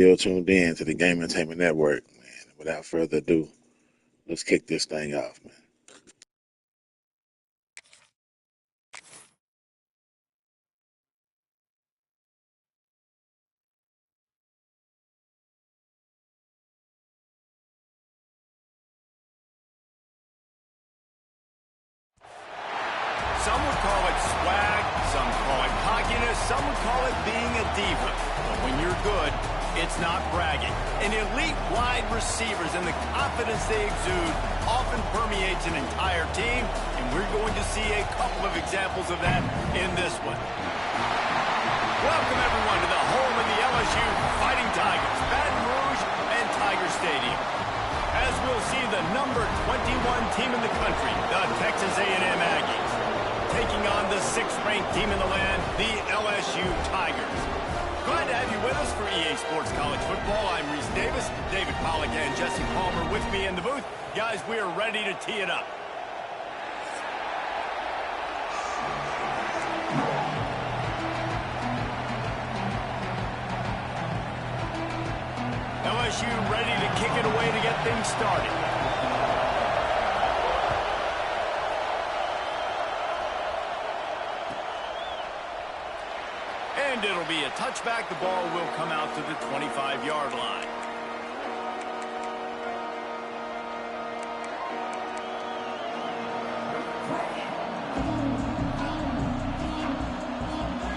Still tuned in to the Game Entertainment Network, man. Without further ado, let's kick this thing off, man. Some would call it swag, some call it cockiness, some would call it being a diva. But when you're good, it's not bragging. And elite wide receivers and the confidence they exude often permeates an entire team, and we're going to see a couple of examples of that in this one. Welcome, everyone, to the home of the LSU Fighting Tigers, Baton Rouge and Tiger Stadium. As we'll see the number 21 team in the country, the Texas A&M Aggies, taking on the 6th-ranked team in the land, the LSU Tigers. Glad to have you with us for EA Sports College Football. I'm Reese Davis, David Pollack and Jesse Palmer with me in the booth. Guys, we are ready to tee it up. LSU ready to kick it away to get things started. And it'll be a touchback. The ball will come out to the 25-yard line.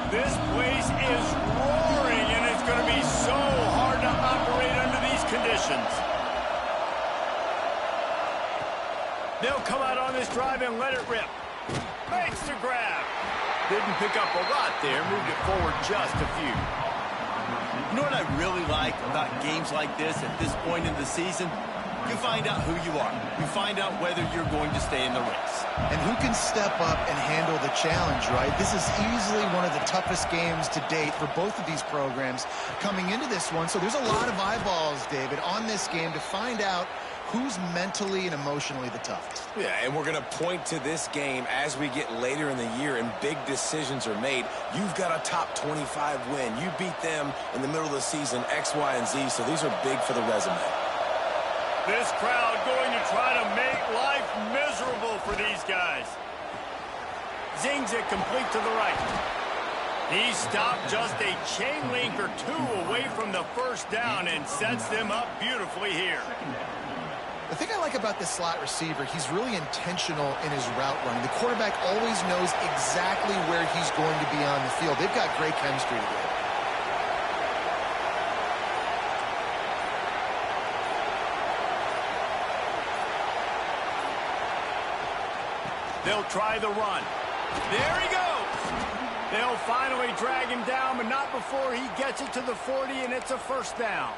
This place is roaring, and it's going to be so hard to operate under these conditions. They'll come out on this drive and let it rip. Makes the grab. Didn't pick up a lot there, moved it forward just a few. You know what I really like about games like this at this point in the season? You find out who you are. You find out whether you're going to stay in the race. And who can step up and handle the challenge, right? This is easily one of the toughest games to date for both of these programs coming into this one. So there's a lot of eyeballs, David, on this game to find out who's mentally and emotionally the toughest. Yeah, and we're going to point to this game as we get later in the year and big decisions are made. You've got a top 25 win. You beat them in the middle of the season, X, Y, and Z, so these are big for the resume. This crowd going to try to make life miserable for these guys. Zings it complete to the right. He stopped just a chain link or two away from the first down and sets them up beautifully here. The thing I like about this slot receiver, he's really intentional in his route running. The quarterback always knows exactly where he's going to be on the field. They've got great chemistry together. They'll try the run. There he goes. They'll finally drag him down, but not before he gets it to the 40, and it's a first down.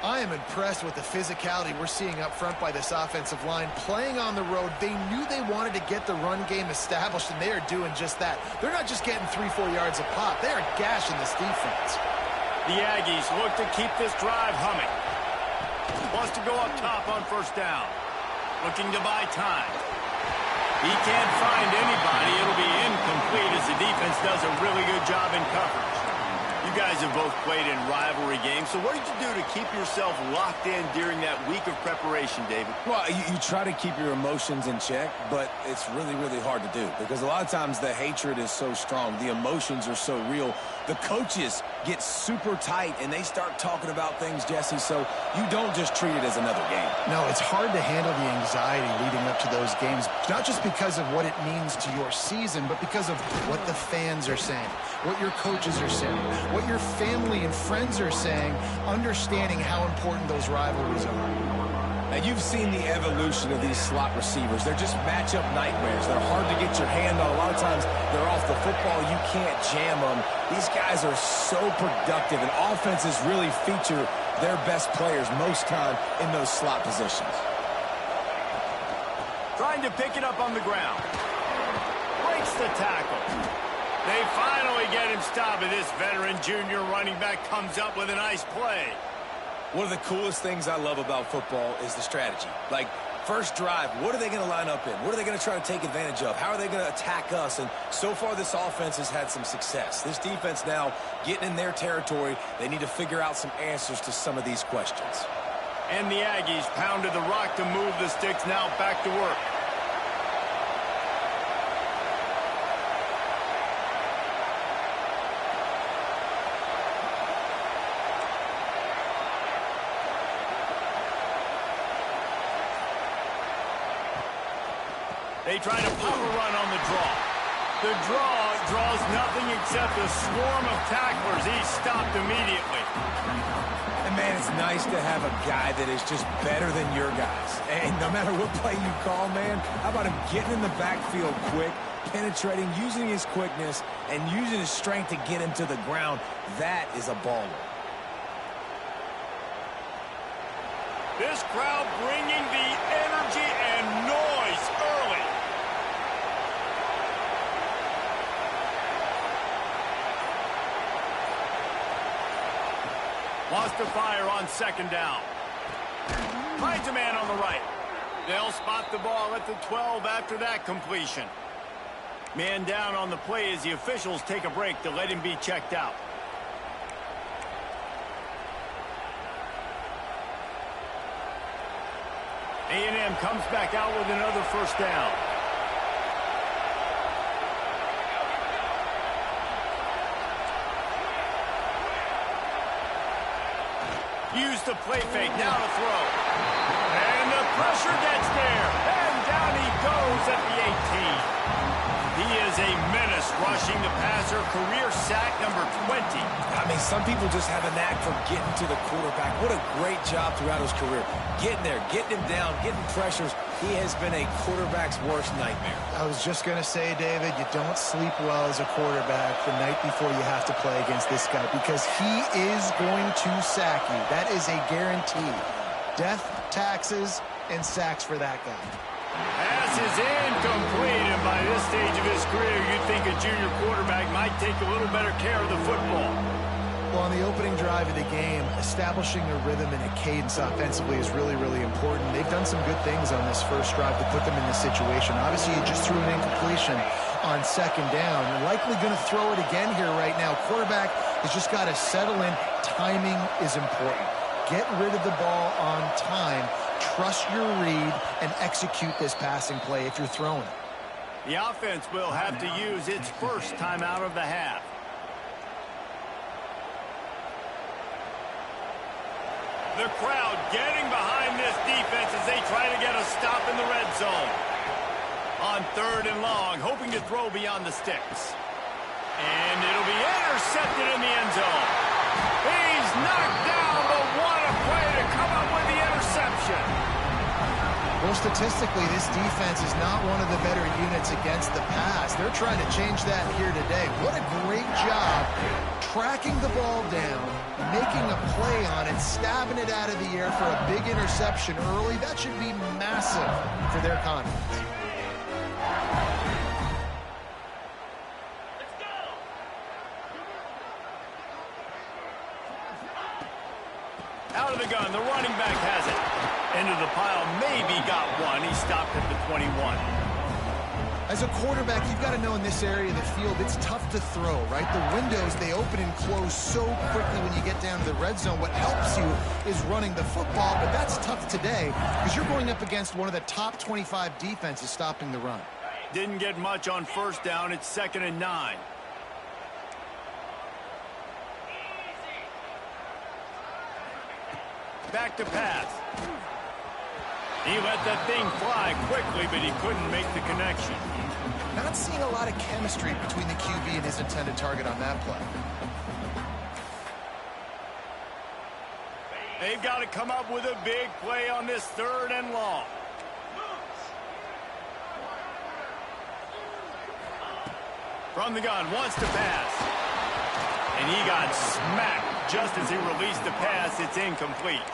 I am impressed with the physicality we're seeing up front by this offensive line. Playing on the road, they knew they wanted to get the run game established, and they are doing just that. They're not just getting 3-4 yards a pop. They are gashing this defense. The Aggies look to keep this drive humming. Wants to go up top on first down. Looking to buy time. He can't find anybody. It'll be incomplete as the defense does a really good job in coverage. You guys have both played in rivalry games, so what did you do to keep yourself locked in during that week of preparation, David? Well, you try to keep your emotions in check, but it's really, really hard to do because a lot of times the hatred is so strong. The emotions are so real. The coaches get super tight, and they start talking about things, Jesse, so you don't just treat it as another game. No, it's hard to handle the anxiety leading up to those games, not just because of what it means to your season, but because of what the fans are saying, what your coaches are saying, what your family and friends are saying, understanding how important those rivalries are. Now, you've seen the evolution of these slot receivers. They're just matchup nightmares. They're hard to get your hand on. A lot of times, they're off the football. You can't jam them. These guys are so productive, and offenses really feature their best players most time in those slot positions. Trying to pick it up on the ground. Breaks the tackle. They finally get him stopped, and this veteran junior running back comes up with a nice play. One of the coolest things I love about football is the strategy. Like, First drive, what are they going to line up in? What are they going to try to take advantage of? How are they going to attack us? And so far, this offense has had some success. This defense now getting in their territory. They need to figure out some answers to some of these questions. And the Aggies pounded the rock to move the sticks. Now back to work. They try to pop a run on the draw. The draw draws nothing except a swarm of tacklers. He's stopped immediately. And, man, it's nice to have a guy that is just better than your guys. And no matter what play you call, man, how about him getting in the backfield quick, penetrating, using his quickness, and using his strength to get him to the ground. That is a baller. This crowd bringing the energy and noise early. Wants to fire on second down. Finds a man on the right. They'll spot the ball at the 12 after that completion. Man down on the play as the officials take a break to let him be checked out. A&M comes back out with another first down. Use the play fake, now to throw. And the pressure gets there. And down he goes at the 18. He is a menace rushing the passer. Career sack number 20. I mean, some people just have a knack for getting to the quarterback. What a great job throughout his career. Getting there, getting him down, getting pressures. He has been a quarterback's worst nightmare. I was just going to say, David, you don't sleep well as a quarterback the night before you have to play against this guy because he is going to sack you. That is a guarantee. Death, taxes, and sacks for that guy. Pass is incomplete, and by this stage of his career, you'd think a junior quarterback might take a little better care of the football. Well, on the opening drive of the game, establishing a rhythm and a cadence offensively is really, really important. They've done some good things on this first drive to put them in this situation. Obviously, you just threw an incompletion on second down. You're likely going to throw it again here right now. Quarterback has just got to settle in. Timing is important. Get rid of the ball on time. Trust your read and execute this passing play if you're throwing it. The offense will have to use its first time out of the half. The crowd getting behind this defense as they try to get a stop in the red zone. On third and long, hoping to throw beyond the sticks. And it'll be intercepted in the end zone. He's knocked down, but what a play to come up with the interception. Well, statistically, this defense is not one of the better units against the pass. They're trying to change that here today. What a great job tracking the ball down, making a play on it, stabbing it out of the air for a big interception early. That should be massive for their confidence. Out of the gun, the running back has it. Into the pile, maybe got one. He stopped at the 21. As a quarterback, you've got to know in this area of the field, it's tough to throw, right? The windows, they open and close so quickly when you get down to the red zone. What helps you is running the football, but that's tough today because you're going up against one of the top 25 defenses stopping the run. Didn't get much on first down. It's 2nd and 9. Back to pass. He let that thing fly quickly, but he couldn't make the connection. Not seeing a lot of chemistry between the QB and his intended target on that play. They've got to come up with a big play on this 3rd and long. From the gun, wants to pass. And he got smacked just as he released the pass. It's incomplete.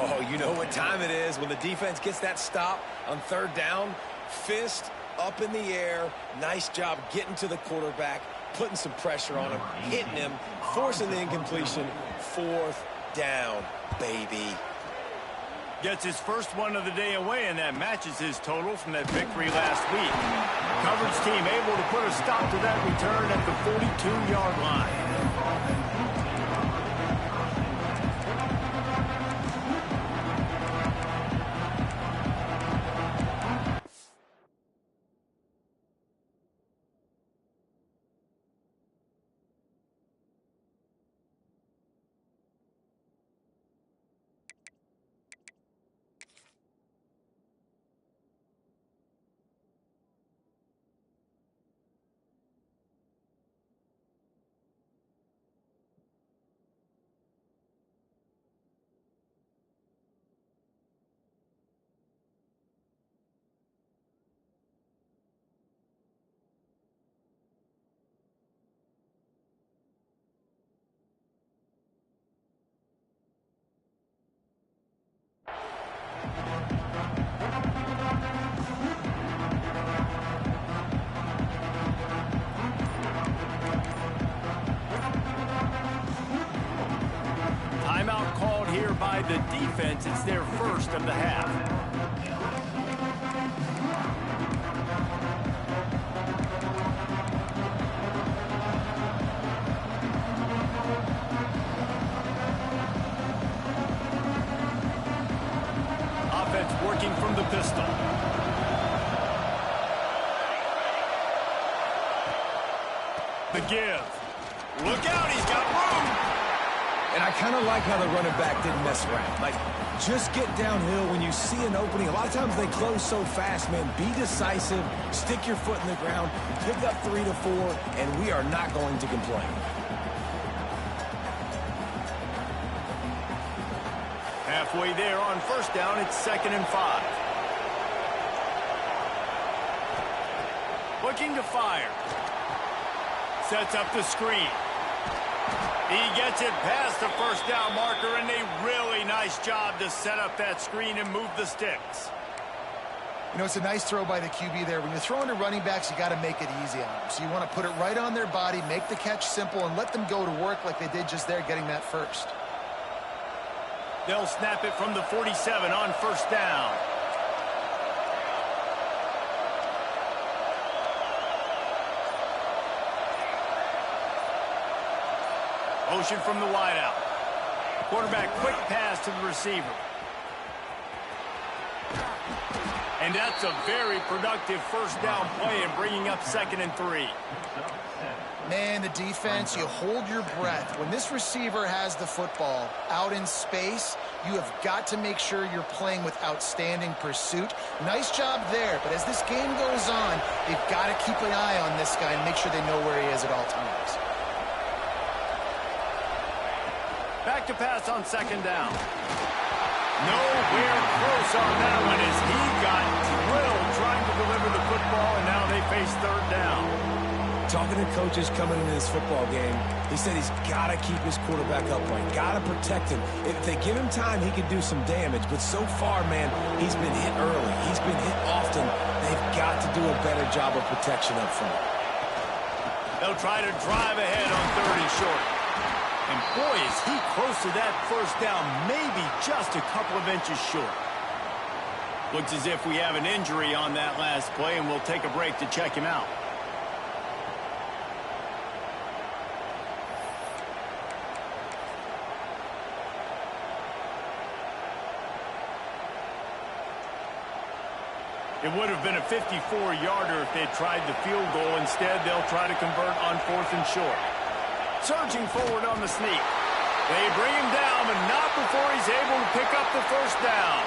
Oh, you know what time it is when the defense gets that stop on 3rd down. Fist up in the air. Nice job getting to the quarterback, putting some pressure on him, hitting him, forcing the incompletion. 4th down, baby. Gets his first one of the day away, and that matches his total from that victory last week. Coverage team able to put a stop to that return at the 42-yard line. Timeout called here by the defense. It's their first of the half. Offense working from the pistol. The give. Look out, he's got room. And I kind of like how the running back didn't mess around. Like, just get downhill when you see an opening. A lot of times they close so fast, man. Be decisive, stick your foot in the ground, pick up 3 to 4, and we are not going to complain. Halfway there on first down, it's 2nd and 5. Looking to fire. Sets up the screen. He gets it past the first down marker, and a really nice job to set up that screen and move the sticks. You know, it's a nice throw by the QB there. When you're throwing to running backs, you got to make it easy on them. So you want to put it right on their body, make the catch simple, and let them go to work like they did just there, getting that first. They'll snap it from the 47 on first down. Motion from the wideout. Quarterback quick pass to the receiver. And that's a very productive first down play and bringing up 2nd and 3. Man, the defense, you hold your breath. When this receiver has the football out in space, you have got to make sure you're playing with outstanding pursuit. Nice job there, but as this game goes on, they've got to keep an eye on this guy and make sure they know where he is at all times. Back to pass on 2nd down. Nowhere close on that one as he got drilled trying to deliver the football, and now they face 3rd down. Talking to coaches coming into this football game, he said he's got to keep his quarterback upright, got to protect him. If they give him time, he could do some damage, but so far, man, he's been hit early. He's been hit often. They've got to do a better job of protection up front. They'll try to drive ahead on 3rd and short. And boy, is he close to that first down, maybe just a couple of inches short. Looks as if we have an injury on that last play, and we'll take a break to check him out. It would have been a 54-yarder if they'd tried the field goal. Instead, they'll try to convert on 4th and short. Surging forward on the sneak. They bring him down, but not before he's able to pick up the first down.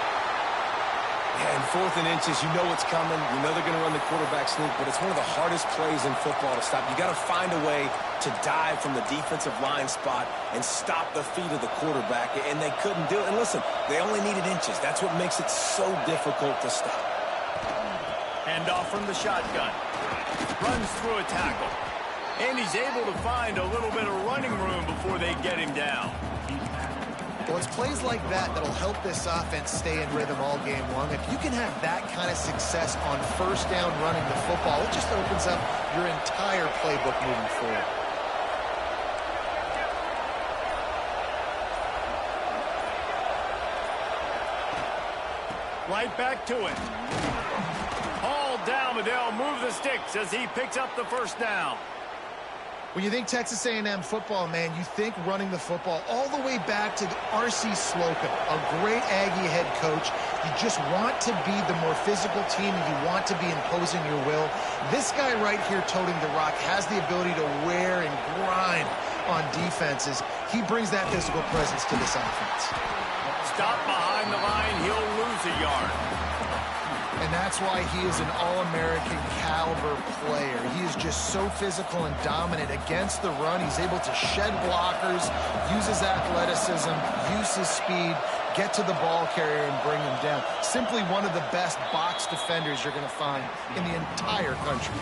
Yeah, and 4th and inches, you know what's coming. You know they're going to run the quarterback sneak, but it's one of the hardest plays in football to stop. You got to find a way to dive from the defensive line spot and stop the feet of the quarterback, and they couldn't do it. And listen, they only needed inches. That's what makes it so difficult to stop. Hand off from the shotgun. Runs through a tackle. And he's able to find a little bit of running room before they get him down. Well, it's plays like that that'll help this offense stay in rhythm all game long. If you can have that kind of success on first down running the football, it just opens up your entire playbook moving forward. Right back to it. Hauled down, but they'll move the sticks as he picks up the first down. When you think Texas A&M football, man, you think running the football all the way back to R.C. Slocum, a great Aggie head coach. You just want to be the more physical team, and you want to be imposing your will. This guy right here toting the rock has the ability to wear and grind on defenses. He brings that physical presence to this offense. Stop behind the line, he'll lose a yard. And that's why he is an All-American caliber player. He is just so physical and dominant against the run. He's able to shed blockers, use his athleticism, use his speed, get to the ball carrier and bring him down. Simply one of the best box defenders you're going to find in the entire country.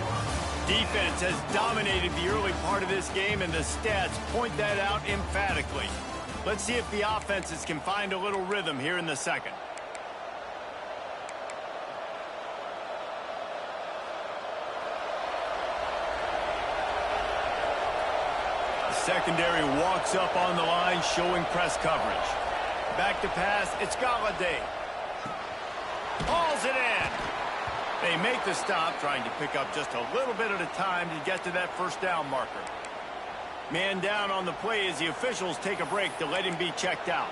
Defense has dominated the early part of this game, and the stats point that out emphatically. Let's see if the offenses can find a little rhythm here in the second. Secondary walks up on the line, showing press coverage. Back to pass, it's Galladay. Hauls it in. They make the stop, trying to pick up just a little bit at a time to get to that first down marker. Man down on the play as the officials take a break to let him be checked out.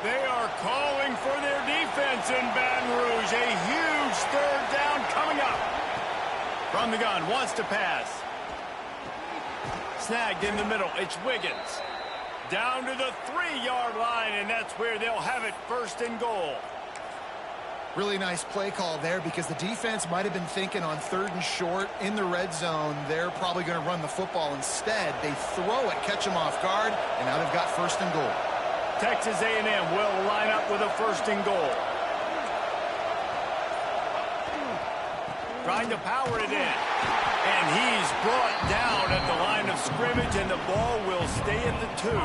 They are calling for their defense in Baton Rouge. A huge third down coming up. From the gun, wants to pass. Snagged in the middle, it's Wiggins. Down to the 3-yard line, and that's where they'll have it, first and goal. Really nice play call there, because the defense might have been thinking on 3rd and short in the red zone. They're probably going to run the football instead. They throw it, catch them off guard, and now they've got 1st and goal. Texas A&M will line up with a 1st and goal. Trying to power it in. And he's brought down at the line of scrimmage, and the ball will stay at the 2.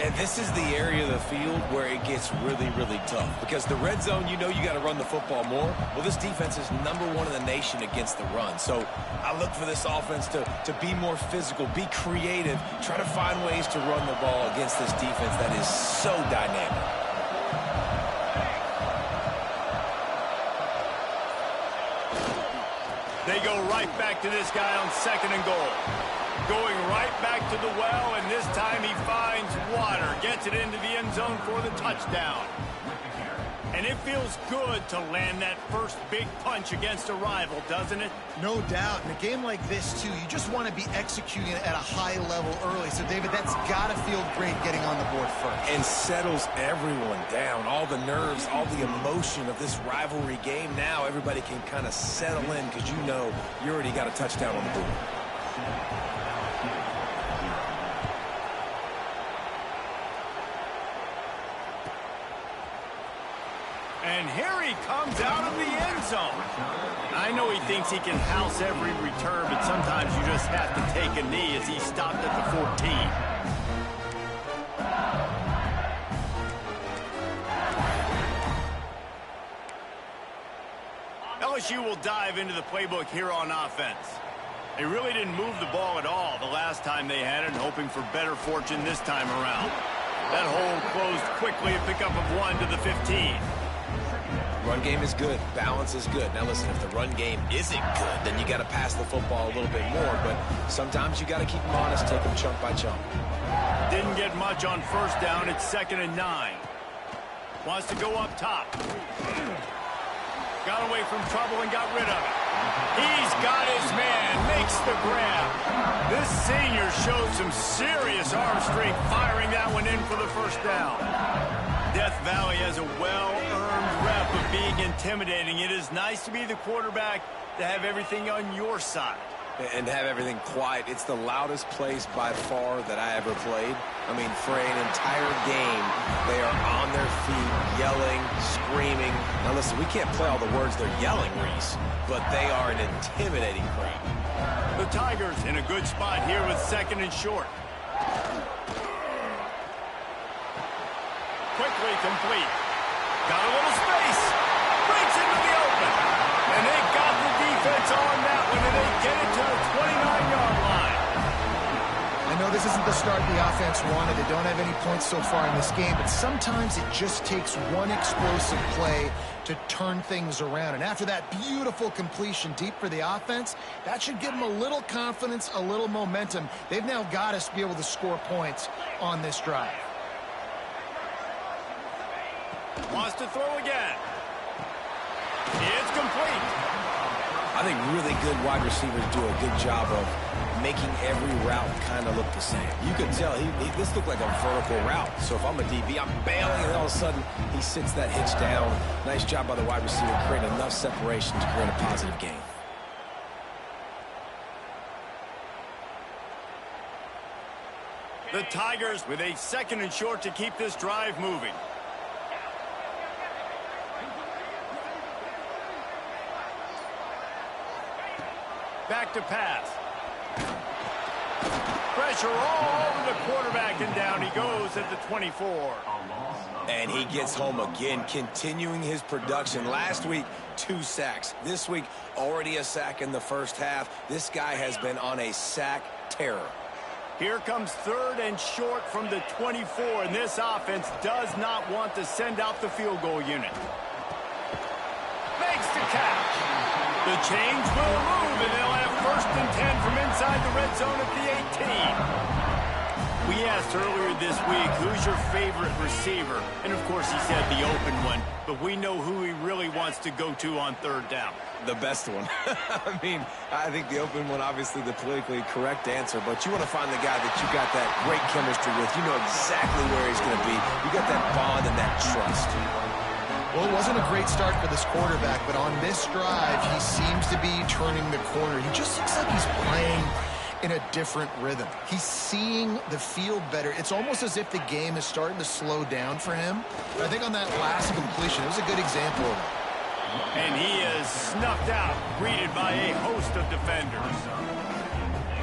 And this is the area of the field where it gets really, really tough. Because the red zone, you know you got to run the football more. Well, this defense is #1 in the nation against the run. So I look for this offense to be more physical, be creative, try to find ways to run the ball against this defense that is so dynamic. They go right back to this guy on 2nd and goal. Going right back to the well, and this time he finds water. Gets it into the end zone for the touchdown. And it feels good to land that first big punch against a rival, doesn't it? No doubt. In a game like this, too, you just want to be executing at a high level early. So, David, that's got to feel great getting on the board first. And settles everyone down. All the nerves, all the emotion of this rivalry game. Now everybody can kind of settle in because you know you already got a touchdown on the board. And here he comes out of the end zone. I know he thinks he can house every return, but sometimes you just have to take a knee as he stopped at the 14. LSU will dive into the playbook here on offense. They really didn't move the ball at all the last time they had it, hoping for better fortune this time around. That hole closed quickly, a pickup of 1 to the 15. Run game is good. Balance is good. Now, listen, if the run game isn't good, then you got to pass the football a little bit more. But sometimes you got to keep them honest, take them chunk by chunk. Didn't get much on 1st down. It's 2nd and 9. Wants to go up top. Got away from trouble and got rid of it. He's got his man. Makes the grab. This senior showed some serious arm strength firing that one in for the 1st down. Death Valley has a well-earned rep of being intimidating. It is nice to be the quarterback, to have everything on your side. And have everything quiet. It's the loudest place by far that I ever played. I mean, for an entire game, they are on their feet, yelling, screaming. Now listen, we can't play all the words they're yelling, Reese, but they are an intimidating crowd. The Tigers in a good spot here with 2nd and short. Quickly complete. Got a little space. Breaks into the open. open. And they got the defense on that one, and they get it to the 29-yard line. I know this isn't the start the offense wanted. They don't have any points so far in this game, but sometimes it just takes one explosive play to turn things around. And after that beautiful completion deep for the offense, that should give them a little confidence, a little momentum. They've now got to be able to score points on this drive. Wants to throw again. It's complete. I think really good wide receivers do a good job of making every route kind of look the same. You could tell this looked like a vertical route. So if I'm a DB, I'm bailing, and all of a sudden he sits that hitch down. Nice job by the wide receiver creating enough separation to create a positive gain. The Tigers with a 2nd and short to keep this drive moving. Back to pass. Pressure all over the quarterback, and down he goes at the 24. And he gets home again, continuing his production. Last week, 2 sacks. This week, already a sack in the first half. This guy has been on a sack terror. Here comes 3rd and short from the 24, and this offense does not want to send out the field goal unit. Makes the catch. The change will move, and they'll have 1st and 10 from inside the red zone at the 18. We asked earlier this week, who's your favorite receiver? And, of course, he said the open one, but we know who he really wants to go to on 3rd down. The best one. I mean, I think the open one, obviously the politically correct answer, but you want to find the guy that you got that great chemistry with. You know exactly where he's going to be. You got that bond and that trust. Well, it wasn't a great start for this quarterback, but on this drive, he seems to be turning the corner. He just looks like he's playing in a different rhythm. He's seeing the field better. It's almost as if the game is starting to slow down for him. But I think on that last completion, it was a good example of it. And he is snuffed out, greeted by a host of defenders.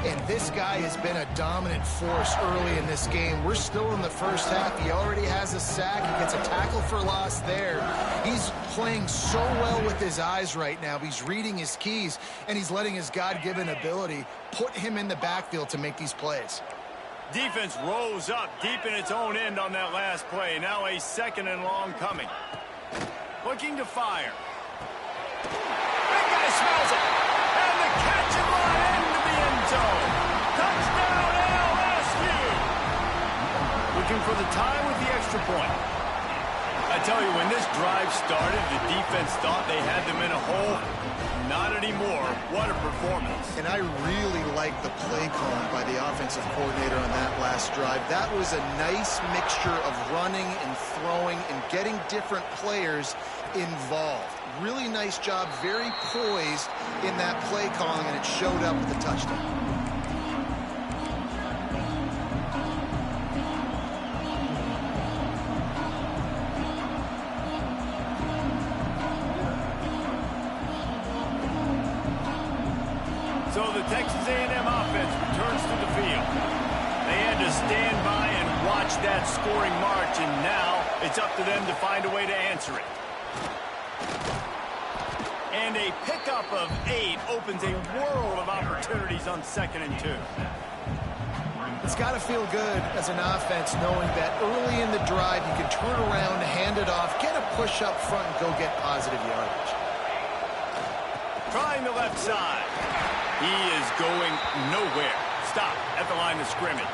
And this guy has been a dominant force early in this game. We're still in the first half. He already has a sack. He gets a tackle for loss there. He's playing so well with his eyes right now. He's reading his keys, and he's letting his God-given ability put him in the backfield to make these plays. Defense rose up deep in its own end on that last play. Now a 2nd and long coming. Looking to fire. Big guy smells it. And the catch and run into the end zone. Touchdown LSU. Looking for the tie with the extra point. I tell you, when this drive started, the defense thought they had them in a hole. Not anymore. What a performance. And I really like the play calling by the offensive coordinator on that last drive. That was a nice mixture of running and throwing and getting different players involved. Really nice job, very poised in that play calling, and it showed up with the touchdown. So the Texas A&M offense returns to the field. They had to stand by and watch that scoring march, and now it's up to them to find a way to answer it. And a pickup of 8 opens a world of opportunities on 2nd and 2. It's got to feel good as an offense knowing that early in the drive you can turn around, hand it off, get a push up front, and go get positive yardage. Trying the left side. He is going nowhere. Stop at the line of scrimmage.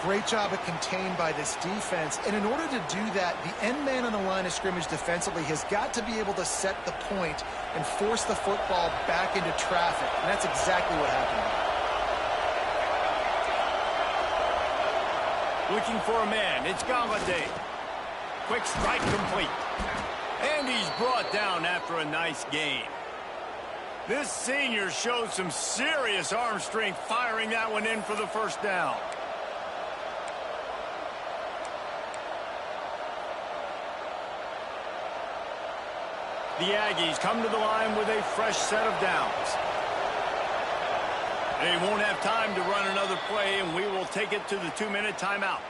Great job at contained by this defense. And in order to do that, the end man on the line of scrimmage defensively has got to be able to set the point and force the football back into traffic. And that's exactly what happened. Looking for a man. It's Galladay. Quick strike complete. And he's brought down after a nice gain. This senior showed some serious arm strength firing that one in for the first down. The Aggies come to the line with a fresh set of downs. They won't have time to run another play, and we will take it to the 2-minute timeout.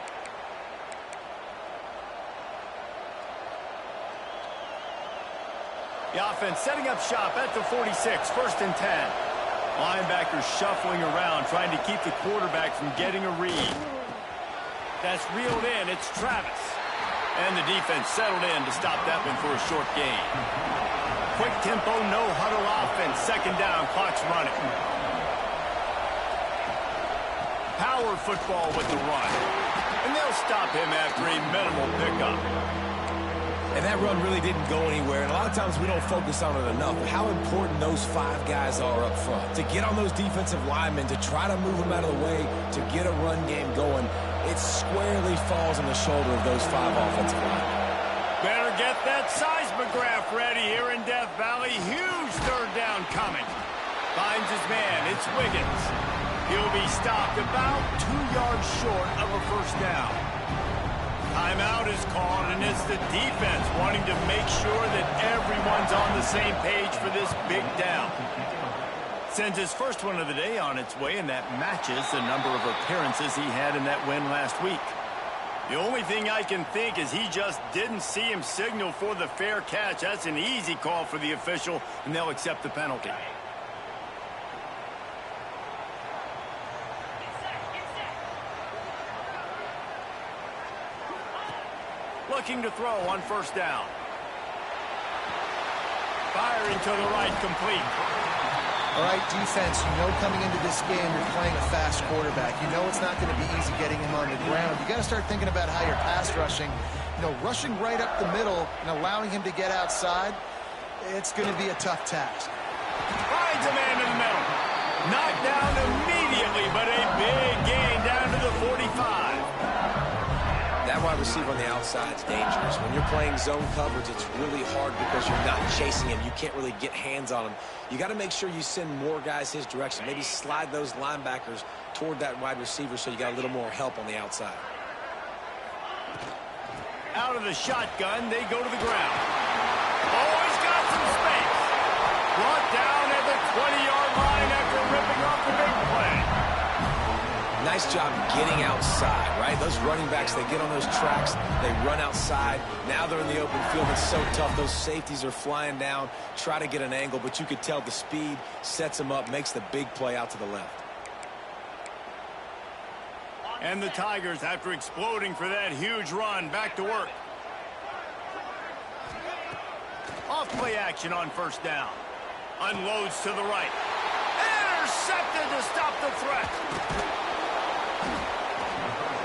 The offense setting up shop at the 46, 1st and 10. Linebackers shuffling around, trying to keep the quarterback from getting a read. That's reeled in. It's Travis. And the defense settled in to stop that one for a short gain. Quick tempo, no huddle offense. 2nd down, clock's running. Power football with the run. And they'll stop him after a minimal pickup. And that run really didn't go anywhere, and a lot of times we don't focus on it enough, but how important those 5 guys are up front. To get on those defensive linemen, to try to move them out of the way, to get a run game going, it squarely falls on the shoulder of those 5 offensive linemen. Better get that seismograph ready here in Death Valley. Huge 3rd down coming. Finds his man. It's Wiggins. He'll be stopped about 2 yards short of a 1st down. Timeout is called, and it's the defense wanting to make sure that everyone's on the same page for this big down. Sends his first one of the day on its way, and that matches the number of appearances he had in that win last week. The only thing I can think is he just didn't see him signal for the fair catch. That's an easy call for the official, and they'll accept the penalty. Looking to throw on 1st down. Firing to the right, complete. All right, defense, you know coming into this game you're playing a fast quarterback. You know it's not going to be easy getting him on the ground. You got to start thinking about how you're pass rushing. You know, rushing right up the middle and allowing him to get outside, it's going to be a tough task. Finds a man in the middle. Knocked down immediately, but a big gain down to the 45. That wide receiver on the outside is dangerous. When you're playing zone coverage, it's really hard because you're not chasing him. You can't really get hands on him. You got to make sure you send more guys his direction. Maybe slide those linebackers toward that wide receiver so you got a little more help on the outside. Out of the shotgun, they go to the ground. Oh, he's got some space. Brought down at the 20-yard line after ripping off the big play. Nice job getting outside, right? Those running backs, they get on those tracks, they run outside. Now they're in the open field. It's so tough. Those safeties are flying down, try to get an angle, but you could tell the speed sets them up, makes the big play out to the left. And the Tigers, after exploding for that huge run, back to work. Off play action on 1st down. Unloads to the right. Intercepted to stop the threat.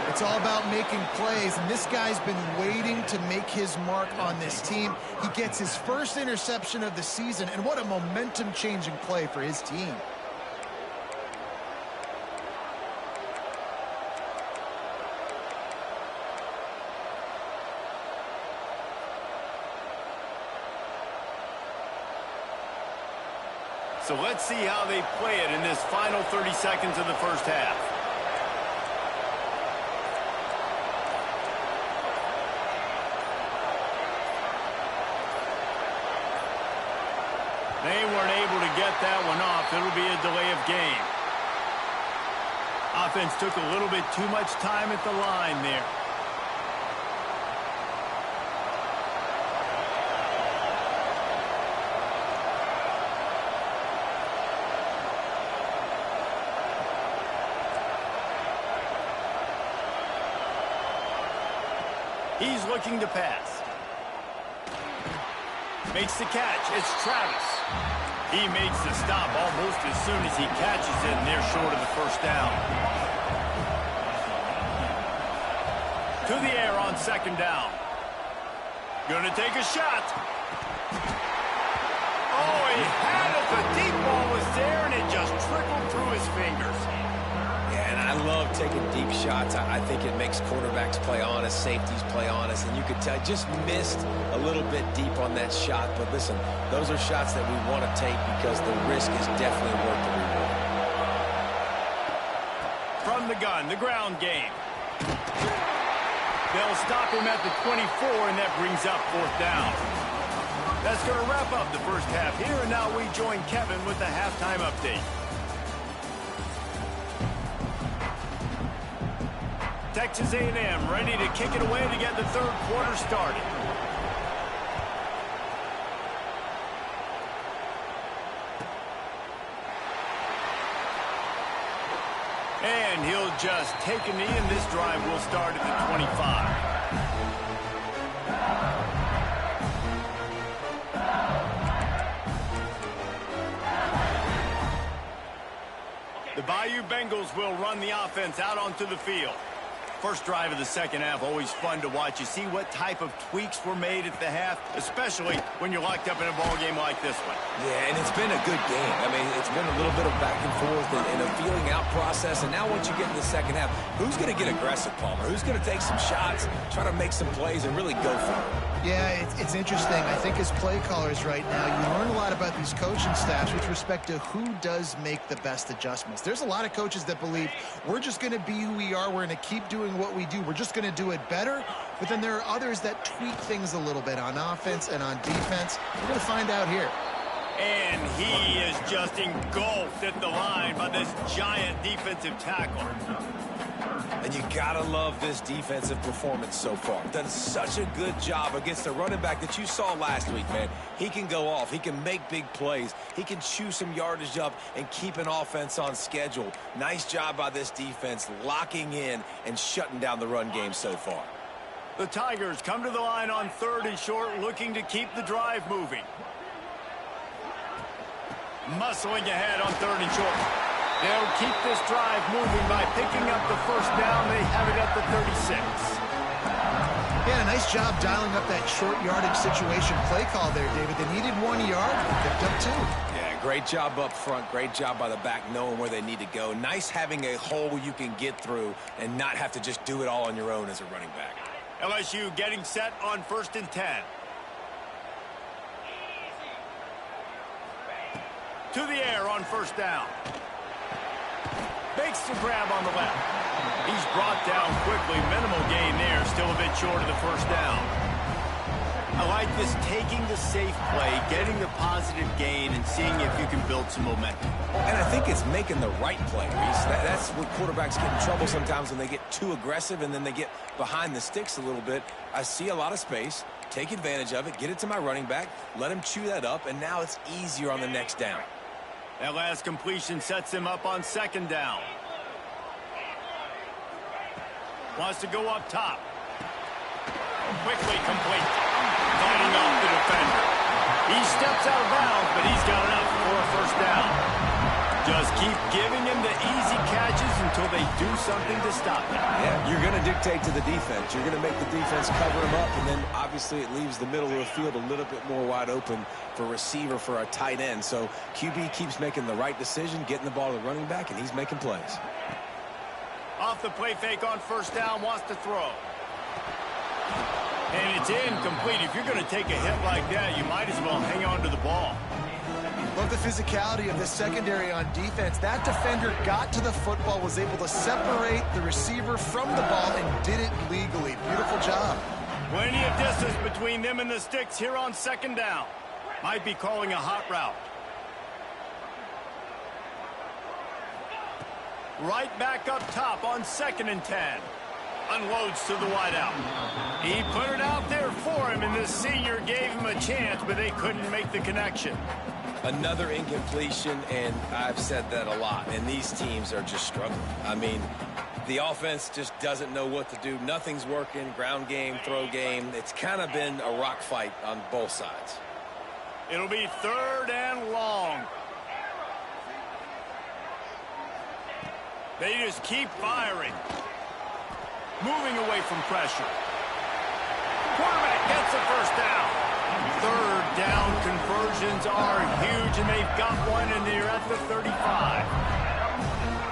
It's all about making plays, and this guy's been waiting to make his mark on this team. He gets his first interception of the season, and what a momentum-changing play for his team. So let's see how they play it in this final 30 seconds of the 1st half. They weren't able to get that one off. It'll be a delay of game. Offense took a little bit too much time at the line there. He's looking to pass. Makes the catch. It's Travis. He makes the stop almost as soon as he catches it, and they're short of the 1st down. To the air on 2nd down. Gonna take a shot. Oh, he had it. The deep ball was there, and it just trickled through his fingers. Yeah, and I love taking deep shots. I think it makes quarterbacks play honest, safeties play honest, and you could tell just missed a little bit deep on that shot. But listen, those are shots that we want to take because the risk is definitely worth the reward. From the gun, the ground game. They'll stop him at the 24, and that brings up 4th down. That's going to wrap up the 1st half here, and now we join Kevin with the halftime update. Texas A&M ready to kick it away to get the 3rd quarter started. And he'll just take a knee, and this drive will start at the 25. The Bayou Bengals will run the offense out onto the field. First drive of the second half, always fun to watch. You see what type of tweaks were made at the half, especially when you're locked up in a ball game like this one. Yeah, and it's been a good game. I mean, it's been a little bit of back and forth and a feeling out process. And now once you get in the second half, who's going to get aggressive, Palmer? Who's going to take some shots, try to make some plays, and really go for it? Yeah, it's interesting. I think as play callers right now, you learn a lot about these coaching staffs with respect to who does make the best adjustments. There's a lot of coaches that believe we're just going to be who we are. We're going to keep doing what we do. We're just going to do it better. But then there are others that tweak things a little bit on offense and on defense. We're going to find out here. And he is just engulfed at the line by this giant defensive tackle. And you gotta love this defensive performance so far. Done such a good job against the running back that you saw last week, man. He can go off. He can make big plays. He can chew some yardage up and keep an offense on schedule. Nice job by this defense locking in and shutting down the run game so far. The Tigers come to the line on 3rd and short, looking to keep the drive moving. Muscling ahead on 3rd and short. They'll keep this drive moving by picking up the first down. They have it at the 36. Yeah, nice job dialing up that short yardage situation play call there, David. They needed 1 yard. They picked up 2. Yeah, great job up front. Great job by the back knowing where they need to go. Nice having a hole you can get through and not have to just do it all on your own as a running back. LSU getting set on 1st and 10. To the air on 1st down. Makes the grab on the left. He's brought down quickly. Minimal gain there. Still a bit short of the first down. I like this, taking the safe play, getting the positive gain, and seeing if you can build some momentum. And I think it's making the right play, Reese. That's what quarterbacks get in trouble sometimes when they get too aggressive and then they get behind the sticks a little bit. I see a lot of space. Take advantage of it. Get it to my running back. Let him chew that up, and now it's easier on the next down. That last completion sets him up on 2nd down. Wants to go up top. Quickly complete. Fighting off the defender. He steps out of bounds, but he's got enough for a first down. Just keep giving him the easy catches until they do something to stop him. Yeah, you're going to dictate to the defense. You're going to make the defense cover him up, and then obviously it leaves the middle of the field a little bit more wide open for receiver, for a tight end. So QB keeps making the right decision, getting the ball to the running back, and he's making plays. Off the play fake on 1st down, wants to throw. And it's incomplete. If you're going to take a hit like that, you might as well hang on to the ball. Love the physicality of the secondary on defense. That defender got to the football, was able to separate the receiver from the ball, and did it legally. Beautiful job. Plenty of distance between them and the sticks here on 2nd down. Might be calling a hot route. Right back up top on 2nd and 10. Unloads to the wideout. He put it out there for him, and the senior gave him a chance, but they couldn't make the connection. Another incompletion, and I've said that a lot, and these teams are just struggling. I mean, the offense just doesn't know what to do. Nothing's working. Ground game, throw game. It's kind of been a rock fight on both sides. It'll be 3rd and long. They just keep firing. Moving away from pressure. Quarterback gets a first down. 3rd down conversions are huge, and they've got one, and they're at the 35.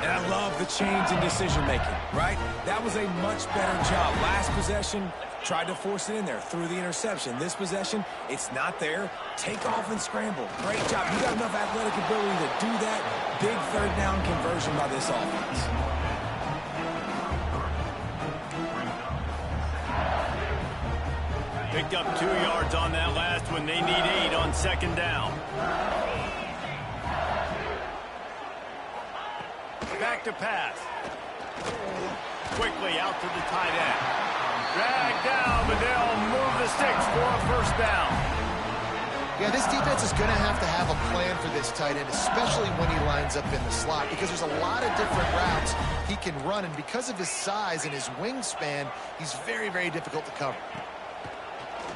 And I love the change in decision-making, right? That was a much better job. Last possession, tried to force it in there, threw the interception. This possession, it's not there. Take off and scramble. Great job. You got enough athletic ability to do that. Big 3rd down conversion by this offense. Picked up 2 yards on that last one. They need 8 on 2nd down. Back to pass. Quickly out to the tight end. Dragged down, but they'll move the sticks for a first down. Yeah, this defense is going to have a plan for this tight end, especially when he lines up in the slot, because there's a lot of different routes he can run, and because of his size and his wingspan, he's very, very difficult to cover.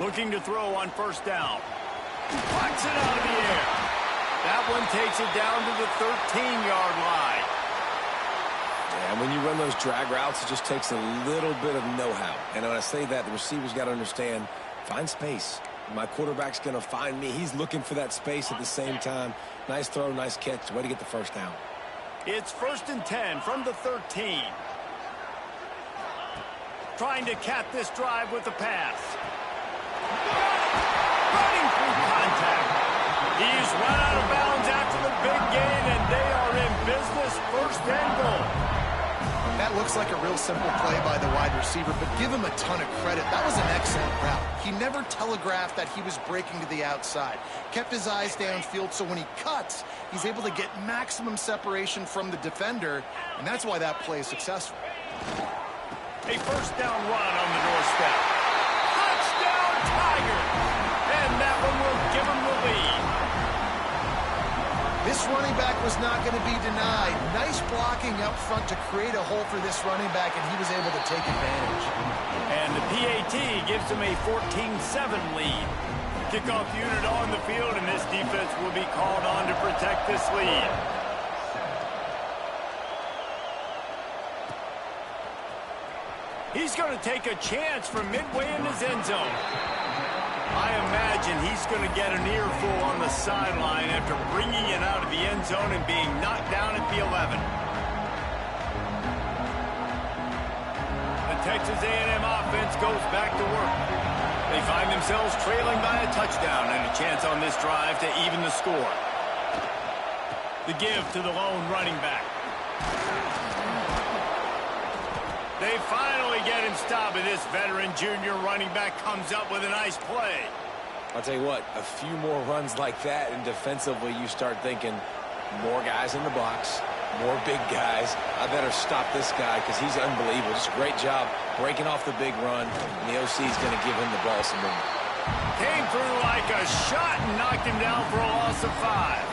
Looking to throw on first down. Plucks it out of the air. That one takes it down to the 13-yard line. Yeah, and when you run those drag routes, it just takes a little bit of know-how. And when I say that, the receiver's got to understand, find space. My quarterback's going to find me. He's looking for that space at the same time. Nice throw, nice catch. Way to get the first down. It's 1st and 10 from the 13. Trying to cap this drive with a pass. Running through contact. He's run out of bounds after the big gain, and they are in business. 1st and goal. That looks like a real simple play by the wide receiver, but give him a ton of credit. That was an excellent route. He never telegraphed that he was breaking to the outside. Kept his eyes downfield, so when he cuts, he's able to get maximum separation from the defender, and that's why that play is successful. A first down run on the doorstep. Touchdown, Tiger! And that one will give him the lead. This running back was not going to be denied. Nice blocking up front to create a hole for this running back, and he was able to take advantage. And the PAT gives him a 14-7 lead. Kickoff unit on the field, and this defense will be called on to protect this lead. He's going to take a chance from midway in his end zone. I imagine he's going to get an earful on the sideline after bringing it out of the end zone and being knocked down at the 11. The Texas A&M offense goes back to work. They find themselves trailing by a touchdown and a chance on this drive to even the score. The give to the lone running back. They finally get him stopped, and this veteran junior running back comes up with a nice play. I'll tell you what, a few more runs like that, and defensively you start thinking, more guys in the box, more big guys. I better stop this guy because he's unbelievable. Just a great job breaking off the big run, and the OC is going to give him the ball some movement. Came through like a shot and knocked him down for a loss of 5.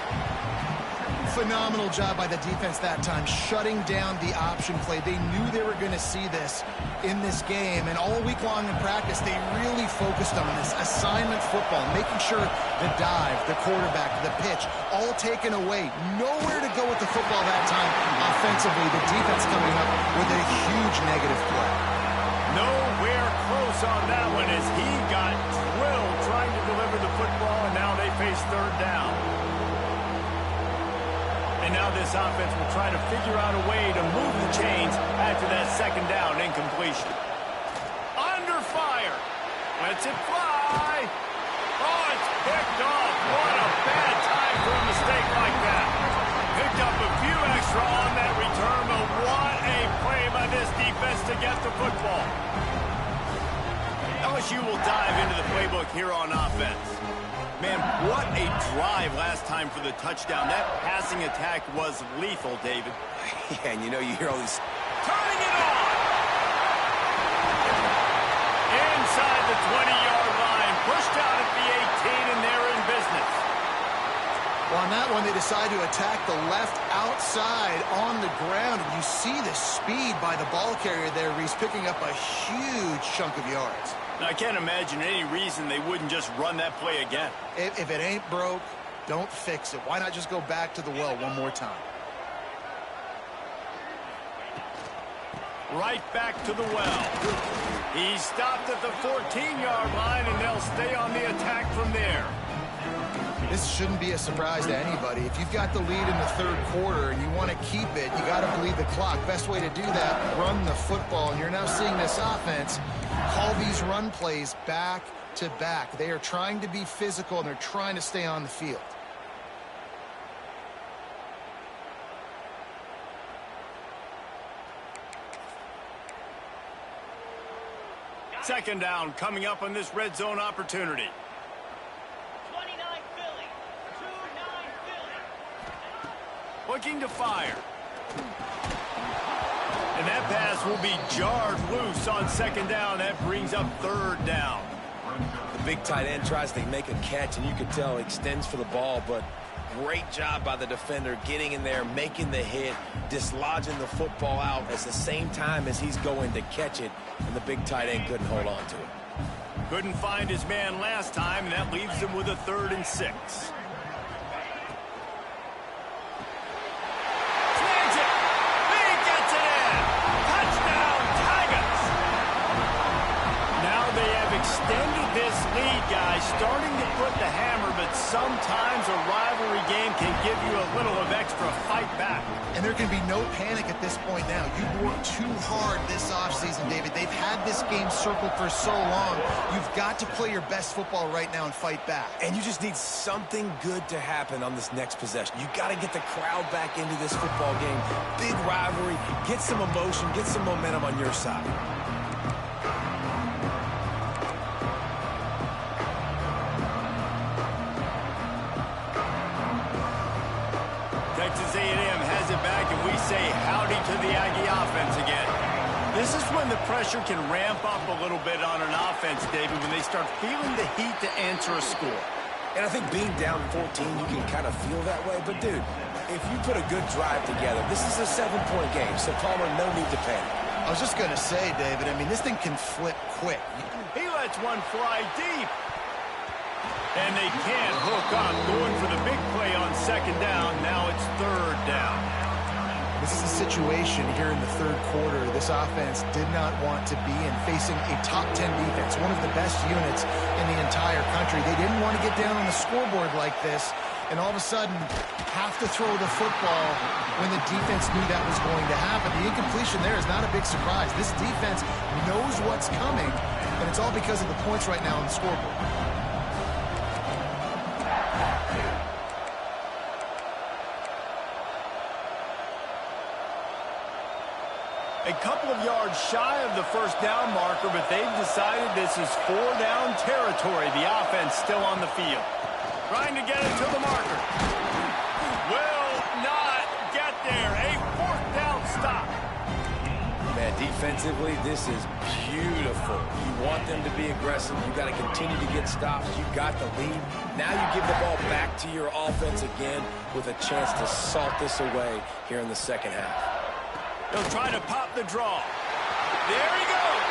Phenomenal job by the defense that time, shutting down the option play. They knew they were going to see this in this game, and all week long in practice, they really focused on this assignment football, making sure the dive, the quarterback, the pitch, all taken away. Nowhere to go with the football that time offensively. The defense coming up with a huge negative play. Nowhere close on that one as he got drilled trying to deliver the football, and now they face 3rd down. And now this offense will try to figure out a way to move the chains after that 2nd down incompletion. Under fire. Lets it fly. Oh, it's picked off. What a bad time for a mistake like that. Picked up a few extra on that return, but what a play by this defense to get the football. LSU will dive into the playbook here on offense. Man, what a drive last time for the touchdown. That passing attack was lethal, David. Yeah, and you know, you hear all these... Turning it on! Inside the 20-yard line. Pushed out at the 18, and they're in business. Well, on that one, they decide to attack the left outside on the ground, and you see the speed by the ball carrier there. He's picking up a huge chunk of yards. Now, I can't imagine any reason they wouldn't just run that play again. If it ain't broke, don't fix it. Why not just go back to the well one more time? Right back to the well. He stopped at the 14-yard line, and they'll stay on the attack from there. This shouldn't be a surprise to anybody. If you've got the lead in the 3rd quarter and you want to keep it, you got to bleed the clock. Best way to do that, run the football. And you're now seeing this offense call these run plays back to back. They are trying to be physical, and they're trying to stay on the field. Second down coming up on this red zone opportunity. 29 Philly. 2-9 Philly. Looking to fire. And that pass will be jarred loose on second down. That brings up 3rd down. The big tight end tries to make a catch, and you can tell he extends for the ball, but great job by the defender getting in there, making the hit, dislodging the football out at the same time as he's going to catch it, and the big tight end couldn't hold on to it. Couldn't find his man last time, and that leaves him with a 3rd and 6. Snags it! He gets it in! Touchdown, Tigers! Now they have extended this lead, guys, starting to put the hammer, but sometimes a rivalry game can give you a little of extra fight back. And there can be no panic at this point now. You've worked too hard this offseason, David. They've had this game circled for so long. You've got to play your best football right now and fight back. And you just need something good to happen on this next possession. You got to get the crowd back into this football game. Big rivalry. Get some emotion. Get some momentum on your side. Texas A&M has it back, and we say howdy to the Aggie offense again. This is when the pressure can ramp up a little bit on an offense, David, when they start feeling the heat to answer a score. And I think being down 14, you can kind of feel that way. But, dude, if you put a good drive together, this is a 7-point game. So, Palmer, no need to panic. I was just going to say, David, I mean, this thing can flip quick. He lets one fly deep. And they can't hook up, going for the big play on 2nd down. Now it's 3rd down. This is a situation here in the 3rd quarter this offense did not want to be in, facing a top 10 defense, one of the best units in the entire country. They didn't want to get down on the scoreboard like this and all of a sudden have to throw the football when the defense knew that was going to happen. The incompletion there is not a big surprise. This defense knows what's coming, and it's all because of the points right now on the scoreboard. A couple of yards shy of the 1st down marker, but they've decided this is 4-down territory. The offense still on the field. Trying to get it to the marker. Will not get there. A 4th down stop. Man, defensively, this is beautiful. You want them to be aggressive. You got to continue to get stops. You got the lead. Now you give the ball back to your offense again with a chance to salt this away here in the 2nd half. They'll try to pop the draw. There he goes.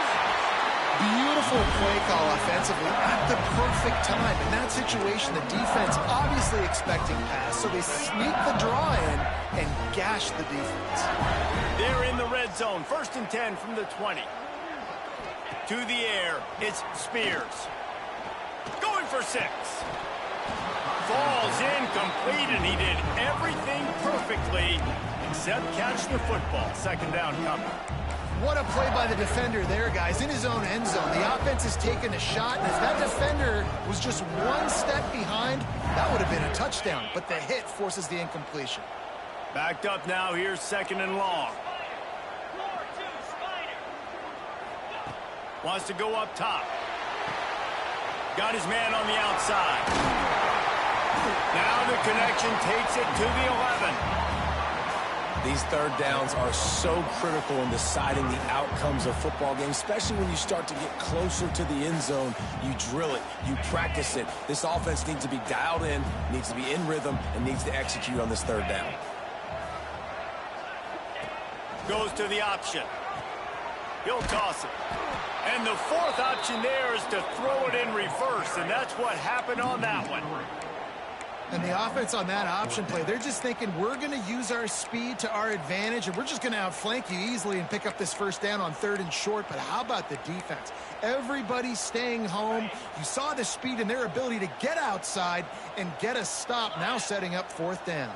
Beautiful play call offensively at the perfect time. In that situation, the defense obviously expecting pass, so they sneak the draw in and gash the defense. They're in the red zone. 1st and 10 from the 20. To the air, it's Spears. Going for 6. Falls incomplete, and he did everything perfectly except catch the football. 2nd down coming. What a play by the defender there, guys. In his own end zone, the offense has taken a shot, and if that defender was just one step behind, that would have been a touchdown. But the hit forces the incompletion. Backed up now. Here's 2nd and long. Wants to go up top. Got his man on the outside. Now the connection takes it to the 11. These 3rd downs are so critical in deciding the outcomes of football games, especially when you start to get closer to the end zone. You drill it. You practice it. This offense needs to be dialed in, needs to be in rhythm, and needs to execute on this 3rd down. Goes to the option. He'll toss it. And the 4th option there is to throw it in reverse, and that's what happened on that one. And the offense on that option play, they're just thinking we're going to use our speed to our advantage, and we're just going to outflank you easily and pick up this 1st down on 3rd and short. But how about the defense? Everybody's staying home. You saw the speed and their ability to get outside and get a stop, now setting up 4th down.